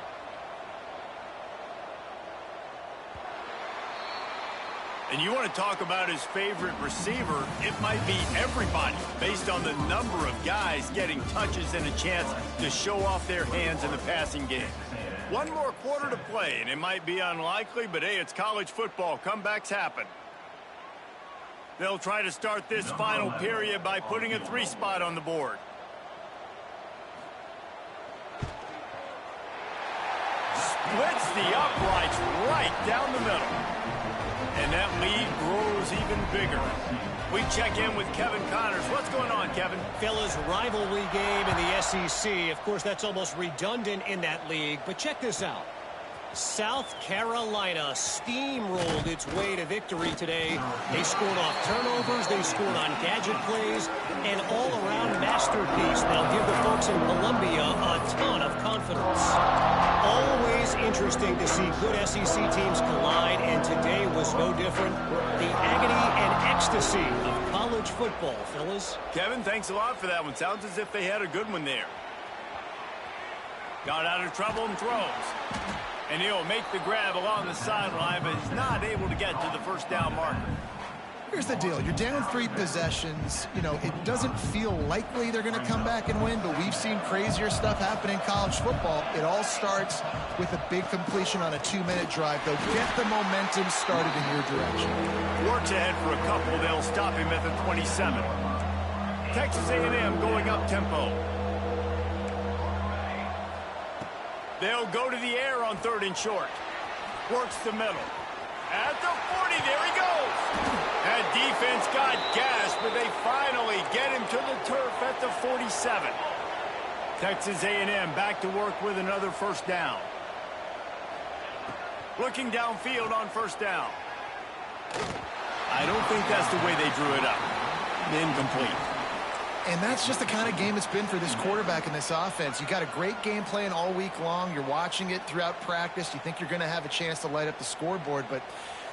And you want to talk about his favorite receiver, it might be everybody, based on the number of guys getting touches and a chance to show off their hands in the passing game. One more quarter to play, and it might be unlikely, but hey, it's college football. Comebacks happen. They'll try to start this final period by putting a 3 spot on the board. splits the uprights right down the middle. And that lead grows even bigger. We check in with Kevin Connors. What's going on, Kevin? Fellas, rivalry game in the SEC. Of course, that's almost redundant in that league. But check this out. South Carolina steamrolled its way to victory today. They scored off turnovers, they scored on gadget plays, and all-around masterpiece. They'll give the folks in Columbia a ton of confidence. Always interesting to see good SEC teams collide, and today was no different. The agony and ecstasy of college football, fellas. Kevin, thanks a lot for that one. Sounds as if they had a good one there. Got out of trouble and throws. And he'll make the grab along the sideline, but he's not able to get to the first down marker. Here's the deal. You're down 3 possessions. You know, it doesn't feel likely they're going to come back and win, but we've seen crazier stuff happen in college football. It all starts with a big completion on a 2-minute drive. They'll get the momentum started in your direction. Works ahead for a couple. They'll stop him at the 27. Texas A&M going up tempo. They'll go to the air on 3rd and short. Works the middle. At the 40, there he goes. That defense got gas, but they finally get him to the turf at the 47. Texas A&M back to work with another first down. Looking downfield on first down. I don't think that's the way they drew it up. Incomplete. And that's just the kind of game it's been for this quarterback in this offense. You got a great game plan all week long. You're watching it throughout practice. You think you're going to have a chance to light up the scoreboard, but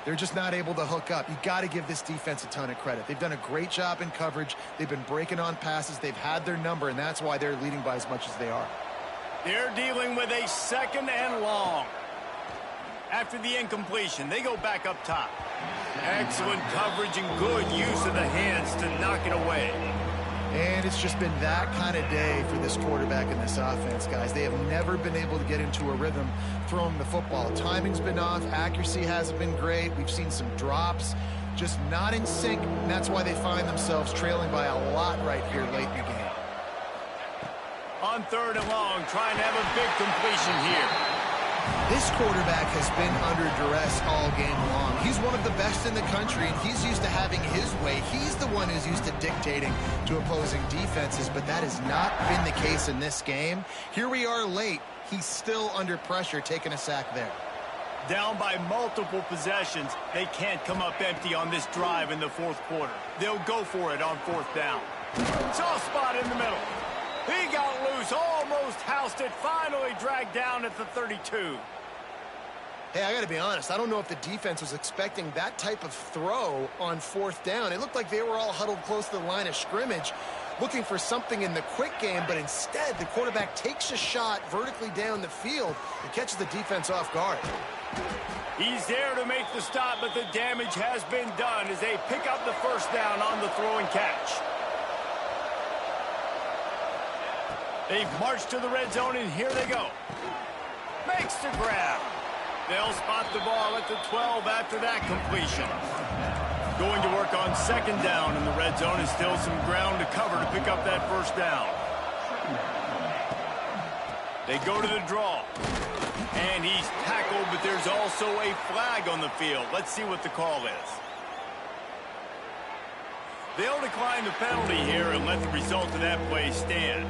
they're just not able to hook up. You got to give this defense a ton of credit. They've done a great job in coverage. They've been breaking on passes. They've had their number, and that's why they're leading by as much as they are. They're dealing with a 2nd and long. After the incompletion, they go back up top. Excellent coverage and good use of the hands to knock it away. And it's just been that kind of day for this quarterback in this offense, guys. They have never been able to get into a rhythm throwing the football. Timing's been off. Accuracy hasn't been great. We've seen some drops, just not in sync. And that's why they find themselves trailing by a lot right here late in the game. On 3rd and long, trying to have a big completion here. This quarterback has been under duress all game long. He's one of the best in the country, and he's used to having his way. He's the one who's used to dictating to opposing defenses, but that has not been the case in this game. Here we are late. He's still under pressure, taking a sack there. Down by multiple possessions, they can't come up empty on this drive in the 4th quarter. They'll go for it on 4th down. Soft spot in the middle. He got loose, almost housed it, finally dragged down at the 32. Hey, I got to be honest. I don't know if the defense was expecting that type of throw on 4th down. It looked like they were all huddled close to the line of scrimmage, looking for something in the quick game, but instead the quarterback takes a shot vertically down the field and catches the defense off guard. He's there to make the stop, but the damage has been done as they pick up the first down on the throw and catch. They've marched to the red zone, and here they go. Makes the grab. They'll spot the ball at the 12 after that completion. Going to work on 2nd down in the red zone, and still some ground to cover to pick up that first down. They go to the draw. And he's tackled, but there's also a flag on the field. Let's see what the call is. They'll decline the penalty here and let the result of that play stand.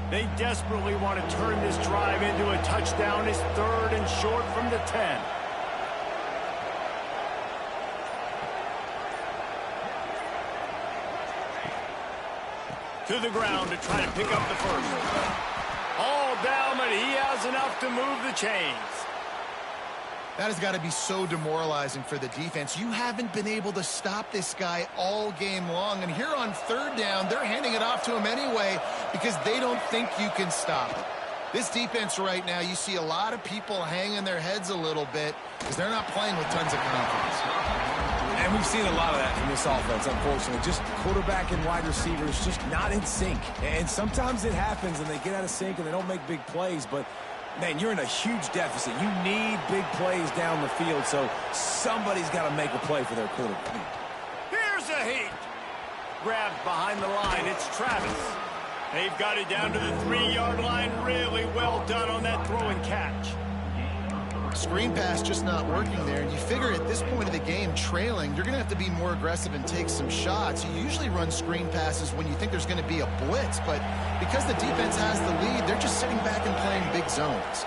They desperately want to turn this drive into a touchdown. It's 3rd and short from the 10. To the ground to try to pick up the first. All down, but he has enough to move the chains. That has got to be so demoralizing for the defense. You haven't been able to stop this guy all game long. And here on 3rd down, they're handing it off to him anyway because they don't think you can stop it. This defense right now, you see a lot of people hanging their heads a little bit because they're not playing with tons of confidence. And we've seen a lot of that from this offense, unfortunately. Just quarterback and wide receivers just not in sync. And sometimes it happens and they get out of sync and they don't make big plays, but man, you're in a huge deficit. You need big plays down the field, so somebody's got to make a play for their quarterback. Here's a heat. Grabbed behind the line. It's Travis. They've got it down to the 3-yard line. Really well done on that throw and catch. Screen pass just not working there. And you figure at this point of the game, trailing, you're going to have to be more aggressive and take some shots. You usually run screen passes when you think there's going to be a blitz. But because the defense has the lead, they're just sitting back and playing big zones.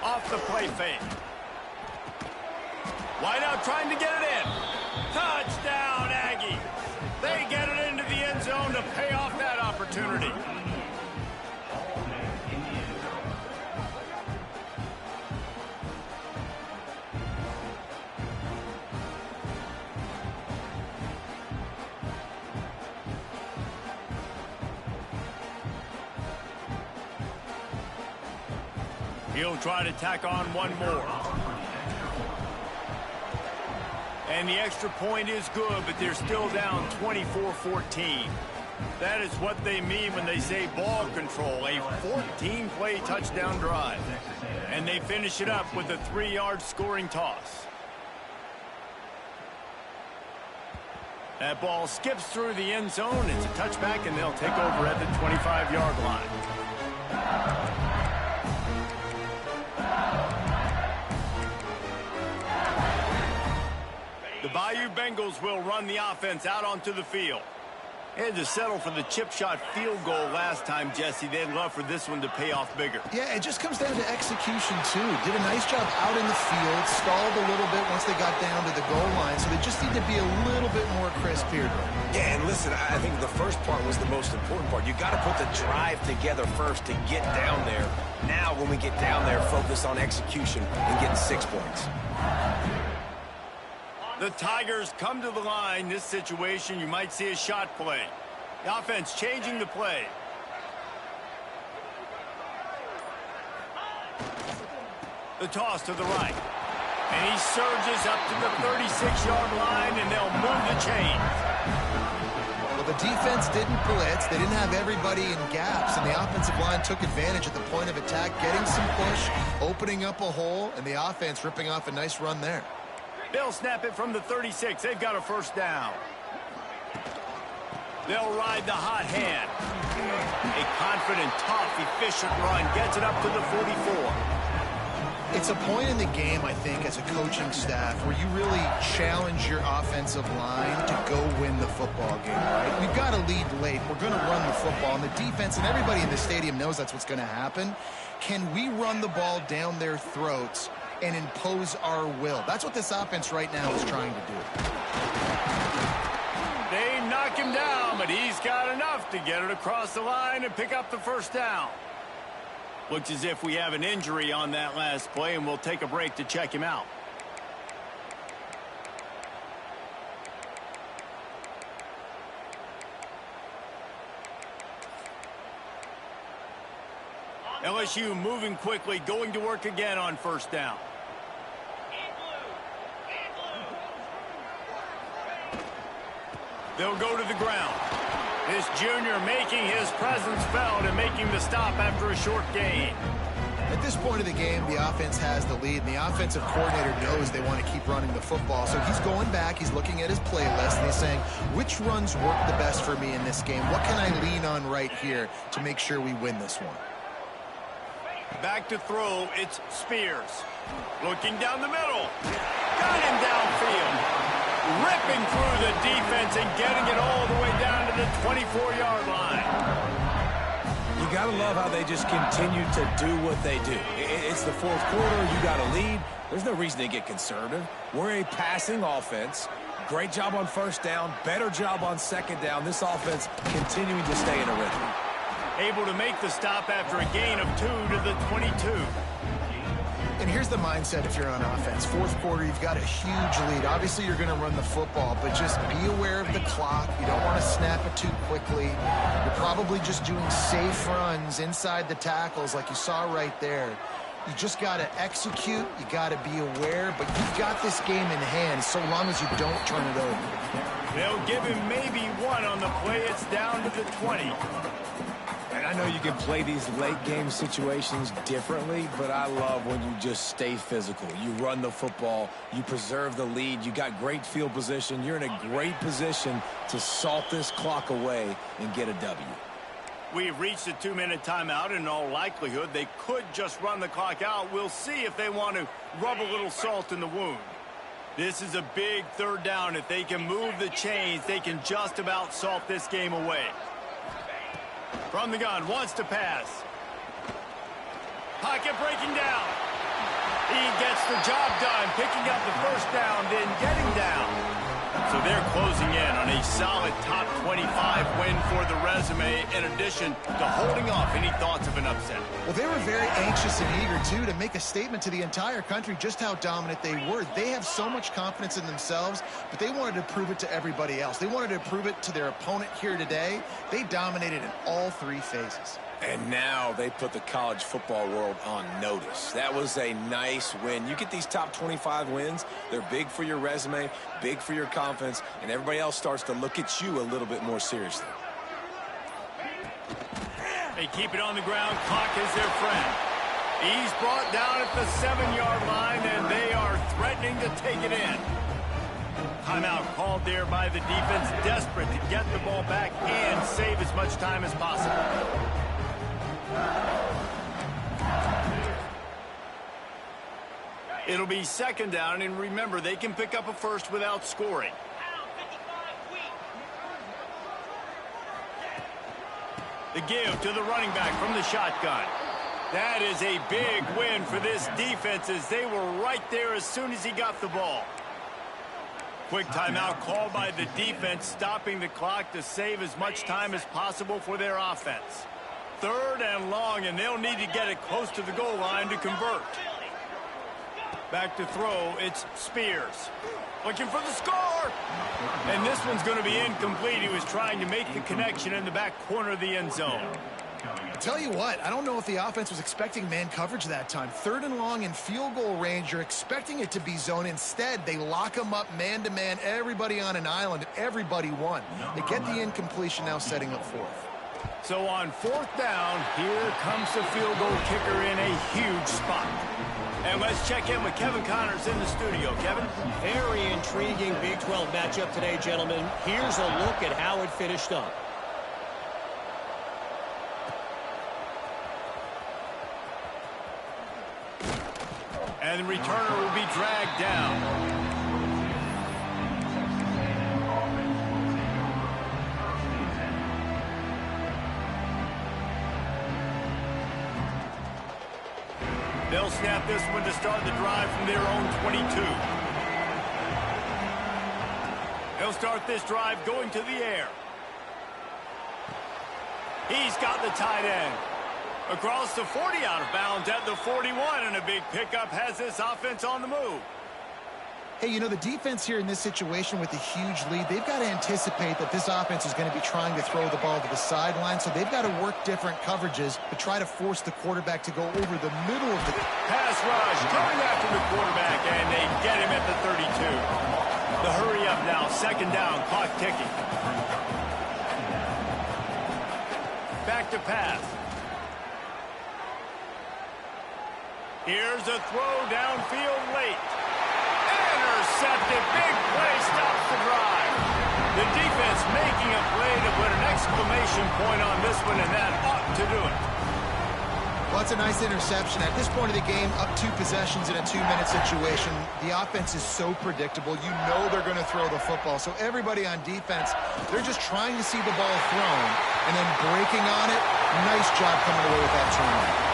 Off the play fake. Wide out trying to get it in. Touchdown, Aggie. They get it into the end zone to pay off that opportunity. He'll try to tack on one more. And the extra point is good, but they're still down 24-14. That is what they mean when they say ball control, a 14-play touchdown drive. And they finish it up with a 3-yard scoring toss. That ball skips through the end zone. It's a touchback, and they'll take over at the 25-yard line. The Bayou Bengals will run the offense out onto the field. They had to settle for the chip shot field goal last time, Jesse. They'd love for this one to pay off bigger. Yeah, it just comes down to execution, too. Did a nice job out in the field, stalled a little bit once they got down to the goal line, so they just need to be a little bit more crisp here. Yeah, and listen, I think the first part was the most important part. You got to put the drive together first to get down there. Now, when we get down there, focus on execution and getting 6 points. The Tigers come to the line. This situation, you might see a shot play. The offense changing the play. The toss to the right. And he surges up to the 36-yard line, and they'll move the chain. Well, the defense didn't blitz. They didn't have everybody in gaps, and the offensive line took advantage at the point of attack, getting some push, opening up a hole, and the offense ripping off a nice run there. They'll snap it from the 36. They've got a first down. They'll ride the hot hand. A confident, tough, efficient run gets it up to the 44. It's a point in the game, I think, as a coaching staff where you really challenge your offensive line to go win the football game, right? We've got to lead late. We're going to run the football, and the defense and everybody in the stadium knows that's what's going to happen. Can we run the ball down their throats and impose our will? That's what this offense right now is trying to do. They knock him down, but he's got enough to get it across the line and pick up the first down. Looks as if we have an injury on that last play, and we'll take a break to check him out. LSU moving quickly, going to work again on first down. They'll go to the ground. This junior making his presence felt and making the stop after a short gain. At this point of the game, the offense has the lead, and the offensive coordinator knows they want to keep running the football. So he's going back, he's looking at his playlist, and he's saying, which runs work the best for me in this game? What can I lean on right here to make sure we win this one? Back to throw, it's Spears. Looking down the middle. Got him downfield. Ripping through the defense and getting it all the way down to the 24-yard line. You got to love how they just continue to do what they do. It's the fourth quarter. You got a lead. There's no reason to get conservative. We're a passing offense. Great job on first down. Better job on second down. This offense continuing to stay in a rhythm. Able to make the stop after a gain of 2 to the 22. And here's the mindset if you're on offense. Fourth quarter, you've got a huge lead. Obviously, you're going to run the football, but just be aware of the clock. You don't want to snap it too quickly. You're probably just doing safe runs inside the tackles like you saw right there. You just got to execute. You got to be aware, but you've got this game in hand so long as you don't turn it over. They'll give him maybe one on the play. It's down to the 20. And I know you can play these late-game situations differently, but I love when you just stay physical. You run the football, you preserve the lead, you got great field position, you're in a great position to salt this clock away and get a W. We've reached a 2-minute timeout. In all likelihood, they could just run the clock out. We'll see if they want to rub a little salt in the wound. This is a big third down. If they can move the chains, they can just about salt this game away. From the gun, wants to pass. Pocket breaking down. He gets the job done, picking up the first down, then getting down. So they're closing in on a solid top 25 win for the resume, in addition to holding off any thoughts of an upset. Well, they were very anxious and eager, too, to make a statement to the entire country just how dominant they were. They have so much confidence in themselves, but they wanted to prove it to everybody else. They wanted to prove it to their opponent here today. They dominated in all three phases. And now they put the college football world on notice. That was a nice win. You get these top 25 wins, they're big for your resume, big for your confidence, and everybody else starts to look at you a little bit more seriously. They keep it on the ground. Clock is their friend. He's brought down at the 7-yard line, and they are threatening to take it in. Timeout called there by the defense, desperate to get the ball back and save as much time as possible. It'll be second down, and remember, they can pick up a first without scoring. The give to the running back from the shotgun. That is a big win for this defense, as they were right there as soon as he got the ball. Quick timeout called by the defense, stopping the clock to save as much time as possible for their offense. Third and long, and they'll need to get it close to the goal line to convert. Back to throw, it's Spears. Looking for the score! And this one's going to be incomplete. He was trying to make the connection in the back corner of the end zone. Tell you what, I don't know if the offense was expecting man coverage that time. Third and long in field goal range, you're expecting it to be zone. Instead, they lock them up man-to-man, everybody on an island, and everybody won. They get the incompletion, now setting up fourth. So on fourth down, here comes the field goal kicker in a huge spot. And let's check in with Kevin Connors in the studio. Kevin? Very intriguing Big 12 matchup today, gentlemen. Here's a look at how it finished up. And the returner will be dragged down. They'll snap this one to start the drive from their own 22. They'll start this drive going to the air. He's got the tight end. Across the 40, out of bounds at the 41, and a big pickup has this offense on the move. Hey, you know, the defense here in this situation with a huge lead, they've got to anticipate that this offense is going to be trying to throw the ball to the sideline, so they've got to work different coverages to try to force the quarterback to go over the middle of the pass rush coming after the quarterback, and they get him at the 32. The hurry up now, second down, clock ticking. Back to pass. Here's a throw downfield late. Intercepted. Big play stops the drive. The defense making a play to put an exclamation point on this one, and that ought to do it. Well, it's a nice interception. At this point of the game, up 2 possessions in a 2-minute situation, the offense is so predictable. You know they're going to throw the football. So everybody on defense, they're just trying to see the ball thrown and then breaking on it. Nice job coming away with that turnover.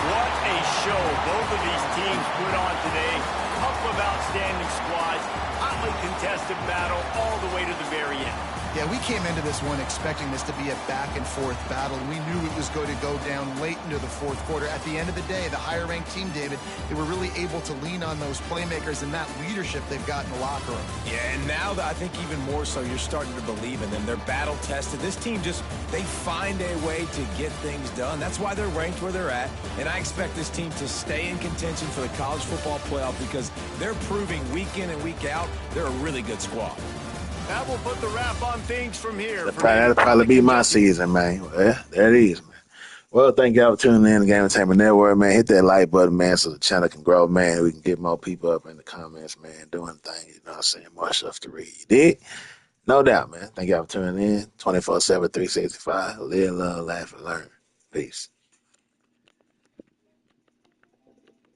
What a show both of these teams put on today. Couple of outstanding squads, hotly contested battle all the way to the very end. Yeah, we came into this one expecting this to be a back-and-forth battle. We knew it was going to go down late into the fourth quarter. At the end of the day, the higher-ranked team, David, they were really able to lean on those playmakers and that leadership they've got in the locker room. Yeah, and now I think even more so, you're starting to believe in them. They're battle-tested. This team they find a way to get things done. That's why they're ranked where they're at, and I expect this team to stay in contention for the college football playoff because they're proving week in and week out they're a really good squad. That will put the wrap on things from here. That'll probably be my season, man. Yeah, there it is, man. Well, thank y'all for tuning in to Game Entertainment Network, man. Hit that like button, man, so the channel can grow, man. We can get more people up in the comments, man, doing things, you know what I'm saying? More stuff to read. You dig? No doubt, man. Thank y'all for tuning in. 24/7, 365. Live, love, laugh, and learn. Peace.